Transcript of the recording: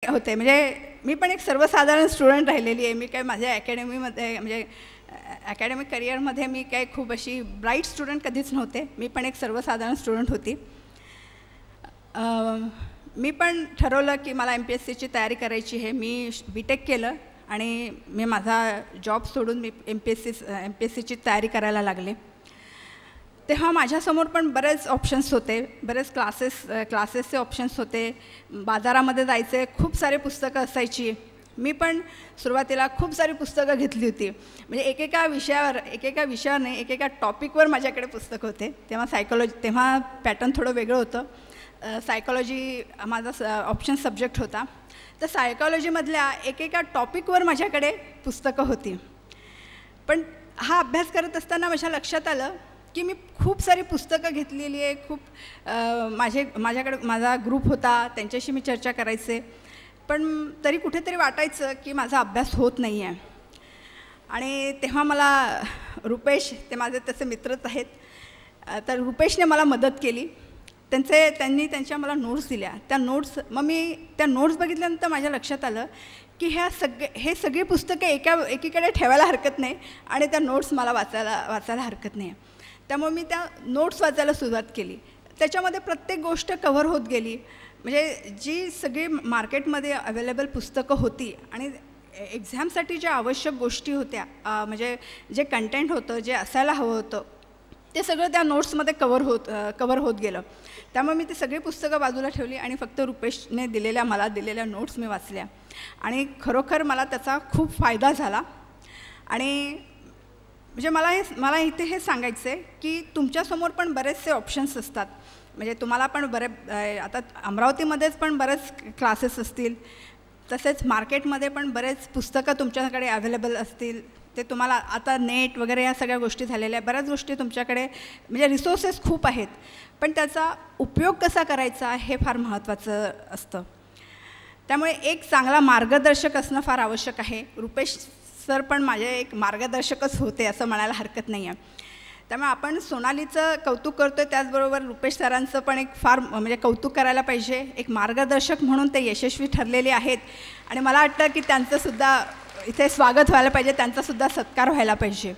होते म्हणजे मी पण एक सर्वसाधारण स्टुडंट राहिलेली आहे. मी काय माझ्या अकॅडमीमध्ये म्हणजे अकॅडमिक करिअरमध्ये मी काय खूप अशी ब्राईट स्टुडंट कधीच नव्हते. मी पण एक सर्वसाधारण स्टुडंट होती. मी पण ठरवलं की मला MPSCची तयारी करायची आहे. मी BTech केलं आणि मी माझा जॉब सोडून मी MPSCची तयारी करायला लागले. तेव्हा माझ्यासमोर पण बरेच ऑप्शन्स होते, बरेच क्लासेसचे ऑप्शन्स होते. बाजारामध्ये जायचे, खूप सारे पुस्तकं असायची. मी पण सुरुवातीला खूप सारी पुस्तकं घेतली होती. म्हणजे एकेका विषयावर नाही, एकेका टॉपिकवर माझ्याकडे पुस्तकं होते. तेव्हा पॅटर्न थोडं वेगळं होतं. सायकॉलॉजी माझा ऑप्शन सब्जेक्ट होता. तर सायकॉलॉजीमधल्या एकेका टॉपिकवर माझ्याकडे पुस्तकं होती. पण हा अभ्यास करत असताना माझ्या लक्षात आलं की मी खूप सारी पुस्तकं घेतलेली आहे. माझ्याकडे माझा ग्रुप होता, त्यांच्याशी मी चर्चा करायचे. पण तरी कुठेतरी वाटायचं की माझा अभ्यास होत नाही आहे. आणि तेव्हा मला रुपेश, ते माझे तसे मित्रच आहेत, तर रुपेशने मला मदत केली. त्यांनी त्यांच्या मला नोट्स दिल्या. मग मी त्या नोट्स बघितल्यानंतर माझ्या लक्षात आलं की हे सगळी पुस्तकं एकीकडे ठेवायला हरकत नाही आणि त्या नोट्स मला वाचायला हरकत नाही. त्यामुळे मी त्या नोट्स वाचायला सुरुवात केली. त्याच्यामध्ये प्रत्येक गोष्ट कव्हर होत गेली. म्हणजे जी सगळी मार्केटमध्ये अवेलेबल पुस्तकं होती आणि एक्झामसाठी ज्या आवश्यक गोष्टी होत्या, म्हणजे जे कंटेंट होतं, जे असायला हवं होतं, ते सगळं त्या नोट्समध्ये कव्हर होत गेलं. त्यामुळे मी ती सगळी पुस्तकं बाजूला ठेवली आणि फक्त रुपेशने मला दिलेल्या नोट्स मी वाचल्या. आणि खरोखर मला त्याचा खूप फायदा झाला. आणि म्हणजे मला इथे हे सांगायचं आहे की तुमच्यासमोर पण बरेचसे ऑप्शन्स असतात. म्हणजे तुम्हाला पण आता अमरावतीमध्येच पण बरेच क्लासेस असतील, तसेच मार्केटमध्ये पण बरेच पुस्तकं तुमच्याकडे अवेलेबल असतील. ते तुम्हाला आता नेट वगैरे या सगळ्या गोष्टी झालेल्या, बऱ्याच गोष्टी तुमच्याकडे म्हणजे रिसोर्सेस खूप आहेत. पण त्याचा उपयोग कसा करायचा हे फार महत्त्वाचं असतं. त्यामुळे एक चांगला मार्गदर्शक असणं फार आवश्यक आहे. रुपेश सर पण माझे एक मार्गदर्शकच होते असं म्हणायला हरकत नाही आहे. त्यामुळे आपण सोनालीचं कौतुक करतो आहे, त्याचबरोबर रुपेश सरांचं पण एक फार म्हणजे कौतुक करायला पाहिजे. एक मार्गदर्शक म्हणून ते यशस्वी ठरलेले आहेत आणि मला वाटतं की त्यांचंसुद्धा इथे स्वागत व्हायला पाहिजे, त्यांचासुद्धा सत्कार व्हायला पाहिजे.